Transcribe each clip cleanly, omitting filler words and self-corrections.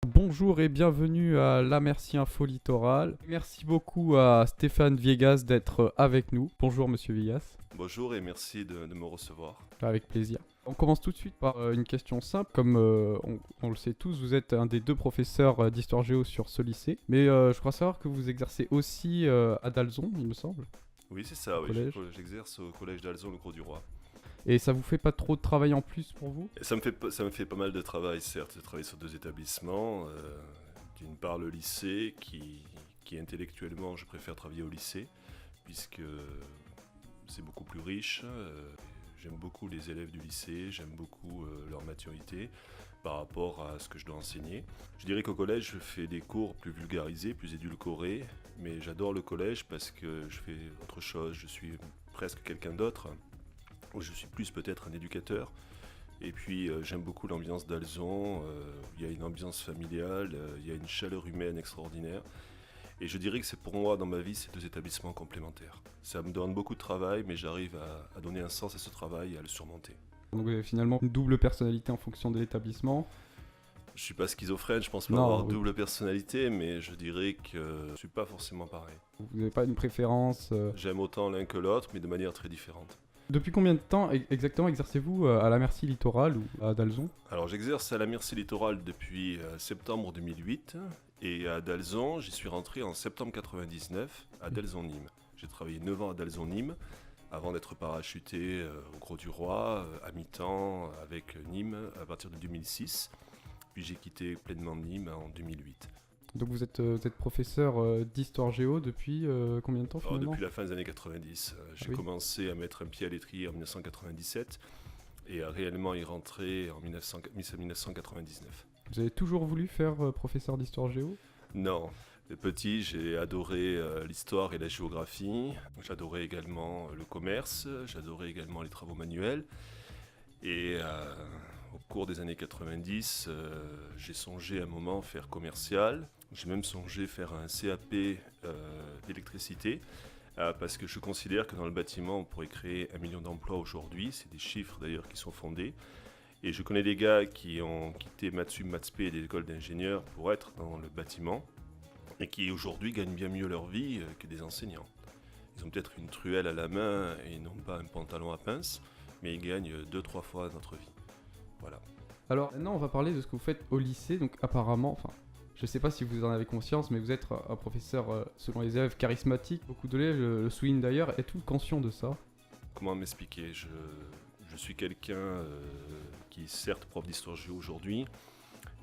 Bonjour et bienvenue à La Merci Info Littoral. Merci beaucoup à Stéphane Viegas d'être avec nous. Bonjour Monsieur Viegas. Bonjour et merci de me recevoir. Avec plaisir. On commence tout de suite par une question simple. Comme on le sait tous, vous êtes un des deux professeurs d'histoire géo sur ce lycée. Mais je crois savoir que vous exercez aussi à Dalzon, il me semble. Oui, c'est ça, oui. Collège. J'exerce au collège d'Alzon, le Gros-du-Roi. Et ça vous fait pas trop de travail en plus pour vous? Et ça me fait pas mal de travail, certes. Je travaille sur deux établissements. D'une part, le lycée, qui intellectuellement, je préfère travailler au lycée, puisque c'est beaucoup plus riche. J'aime beaucoup les élèves du lycée, j'aime beaucoup leur maturité par rapport à ce que je dois enseigner. Je dirais qu'au collège, je fais des cours plus vulgarisés, plus édulcorés, mais j'adore le collège parce que je fais autre chose, je suis presque quelqu'un d'autre. Je suis plus peut-être un éducateur. Et puis j'aime beaucoup l'ambiance d'Alzon, il y a une ambiance familiale, il y a une chaleur humaine extraordinaire. Et je dirais que c'est pour moi dans ma vie ces deux établissements complémentaires. Ça me donne beaucoup de travail, mais j'arrive à donner un sens à ce travail et à le surmonter. Donc vous avez finalement une double personnalité en fonction de l'établissement. Je suis pas schizophrène, je pense pas Non, avoir oui. double personnalité, mais je dirais que je suis pas forcément pareil. Vous n'avez pas une préférence J'aime autant l'un que l'autre, mais de manière très différente. Depuis combien de temps exactement exercez-vous à la Merci Littoral ou à Dalzon? Alors j'exerce à la Merci Littoral depuis septembre 2008 et à Dalzon, j'y suis rentré en septembre 99 à Dalzon-Nîmes. J'ai travaillé 9 ans à Dalzon-Nîmes avant d'être parachuté au Gros-du-Roi à mi-temps avec Nîmes à partir de 2006. Puis j'ai quitté pleinement Nîmes en 2008. Donc vous êtes professeur d'histoire géo depuis combien de temps Alors, finalement? depuis la fin des années 90, j'ai oui. commencé à mettre un pied à l'étrier en 1997 et à réellement y rentrer en 1999. Vous avez toujours voulu faire professeur d'histoire géo? Non, petit, j'ai adoré l'histoire et la géographie. J'adorais également le commerce, j'adorais également les travaux manuels. Et au cours des années 90, j'ai songé un moment faire commercial. J'ai même songé faire un CAP d'électricité. Parce que je considère que dans le bâtiment, on pourrait créer 1 million d'emplois aujourd'hui. C'est des chiffres d'ailleurs qui sont fondés. Et je connais des gars qui ont quitté Mathsup, Mathsp et des écoles d'ingénieurs pour être dans le bâtiment et qui aujourd'hui gagnent bien mieux leur vie que des enseignants. Ils ont peut-être une truelle à la main et non pas un pantalon à pince, mais ils gagnent 2-3 fois notre vie. Voilà. Alors maintenant on va parler de ce que vous faites au lycée. Donc apparemment, enfin je sais pas si vous en avez conscience, mais vous êtes un professeur selon les élèves charismatique. Beaucoup d'élèves le soulignent d'ailleurs. Êtes-vous conscient de ça? Comment m'expliquer je suis quelqu'un qui est certes prof d'histoire géo aujourd'hui,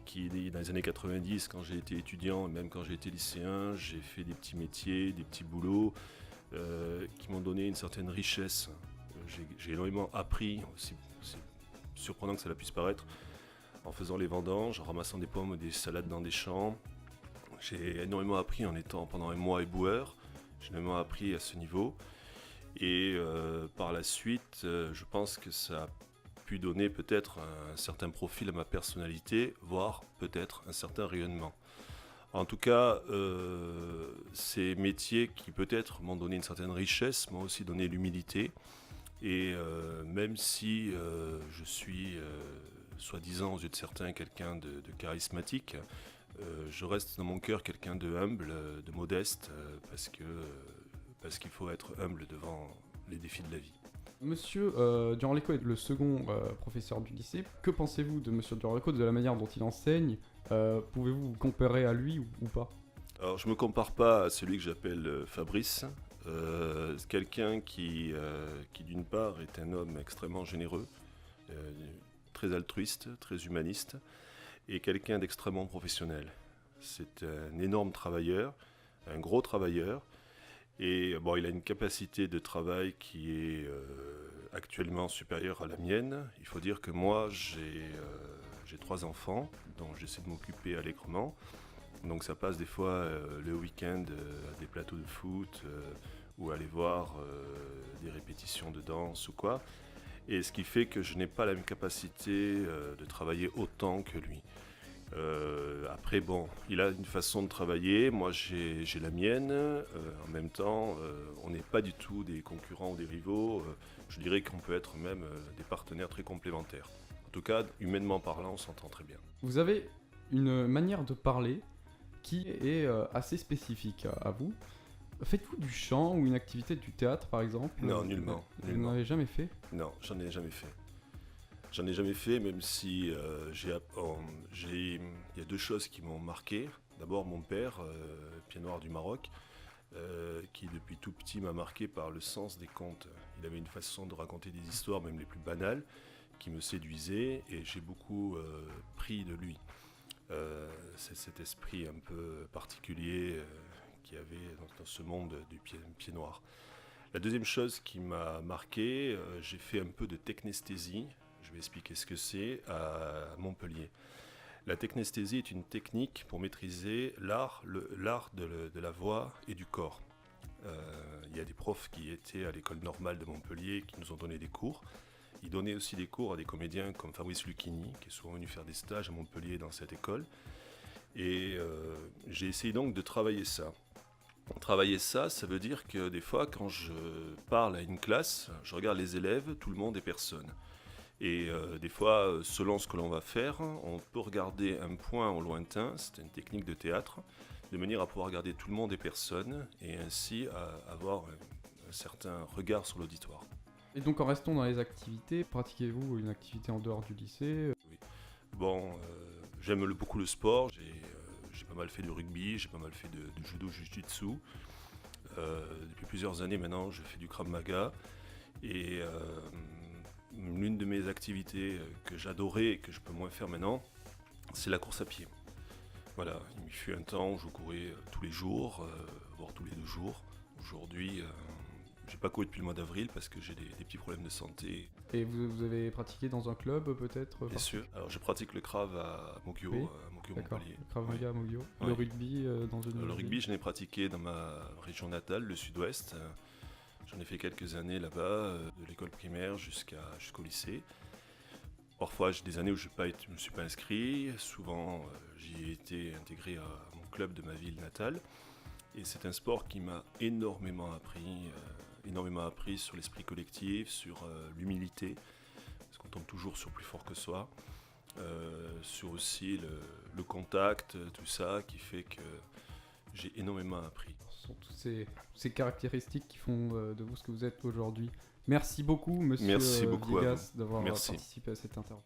qui dans les années 90, quand j'ai été étudiant, même quand j'ai été lycéen, j'ai fait des petits métiers, des petits boulots qui m'ont donné une certaine richesse. J'ai énormément appris, aussi surprenant que cela puisse paraître, en faisant les vendanges, en ramassant des pommes, des salades dans des champs. J'ai énormément appris en étant pendant un mois éboueur. J'ai énormément appris à ce niveau. Et par la suite, je pense que ça a pu donner peut-être un certain profil à ma personnalité, voire peut-être un certain rayonnement. En tout cas, ces métiers qui peut-être m'ont donné une certaine richesse, m'ont aussi donné l'humilité. Et même si je suis, soi-disant aux yeux de certains, quelqu'un de charismatique, je reste dans mon cœur quelqu'un de humble, de modeste, parce qu'il faut être humble devant les défis de la vie. Monsieur Durand-Lecaux est le second professeur du lycée. Que pensez-vous de Monsieur Durand-Lecaux, de la manière dont il enseigne? Pouvez-vous vous comparer à lui ou pas? Alors je ne me compare pas à celui que j'appelle Fabrice. C'est quelqu'un qui d'une part est un homme extrêmement généreux, très altruiste, très humaniste, et quelqu'un d'extrêmement professionnel. C'est un énorme travailleur, un gros travailleur, et bon, il a une capacité de travail qui est actuellement supérieure à la mienne. Il faut dire que moi, j'ai 3 enfants dont j'essaie de m'occuper allègrement. Donc ça passe des fois le week-end à des plateaux de foot ou aller voir des répétitions de danse ou quoi. Et ce qui fait que je n'ai pas la même capacité de travailler autant que lui. Après, bon, il a une façon de travailler, moi j'ai la mienne. En même temps, on n'est pas du tout des concurrents ou des rivaux. Je dirais qu'on peut être même des partenaires très complémentaires. En tout cas, humainement parlant, on s'entend très bien. Vous avez une manière de parler qui est assez spécifique à vous. Faites-vous du chant ou une activité du théâtre par exemple? Non, nullement. Vous n'en avez jamais fait? Non, j'en ai jamais fait. J'en ai jamais fait, même si il y a deux choses qui m'ont marqué. D'abord, mon père, pied noir du Maroc, qui depuis tout petit m'a marqué par le sens des contes. Il avait une façon de raconter des histoires, même les plus banales, qui me séduisait, et j'ai beaucoup pris de lui. C'est cet esprit un peu particulier qu'il y avait dans ce monde du pied noir. La deuxième chose qui m'a marqué, j'ai fait un peu de technesthésie. Je vais expliquer ce que c'est à Montpellier. La technesthésie est une technique pour maîtriser l'art de la voix et du corps. Il y a des profs qui étaient à l'école normale de Montpellier qui nous ont donné des cours. Ils donnaient aussi des cours à des comédiens comme Fabrice Lucchini, qui est souvent venu faire des stages à Montpellier dans cette école. Et j'ai essayé donc de travailler ça. Travailler ça, ça veut dire que des fois, quand je parle à une classe, je regarde les élèves, tout le monde et personne. Et des fois, selon ce que l'on va faire, on peut regarder un point au lointain, c'est une technique de théâtre, de manière à pouvoir regarder tout le monde et personne, et ainsi avoir un certain regard sur l'auditoire. Et donc en restant dans les activités, pratiquez-vous une activité en dehors du lycée? Oui. Bon, j'aime beaucoup le sport, j'ai pas mal fait de rugby, j'ai pas mal fait de judo, jiu-jitsu. Depuis plusieurs années maintenant, je fais du Krav Maga. Et l'une de mes activités que j'adorais et que je peux moins faire maintenant, c'est la course à pied. Voilà, il me fut un temps où je courais tous les jours, voire tous les 2 jours. Aujourd'hui, j'ai pas couru depuis le mois d'avril parce que j'ai des petits problèmes de santé. Et vous avez pratiqué dans un club peut-être? Bien sûr. Alors je pratique le Krav à Mogyo, Oui. à Mogyo D'accord, Montpellier. le Krav Maga à Mogyo. Oui. Le rugby dans une Le ville? rugby, je l'ai pratiqué dans ma région natale, le sud-ouest. J'en ai fait quelques années là-bas, de l'école primaire jusqu'au lycée. Parfois, j'ai des années où je ne me suis pas inscrit. Souvent, j'y ai été intégré à mon club de ma ville natale. Et c'est un sport qui m'a énormément appris sur l'esprit collectif, sur l'humilité, parce qu'on tombe toujours sur plus fort que soi, sur aussi le contact, tout ça, qui fait que j'ai énormément appris. Ce sont toutes ces caractéristiques qui font de vous ce que vous êtes aujourd'hui. Merci beaucoup, monsieur Merci beaucoup à Viegas, vous. d'avoir Merci. participé à cette interview.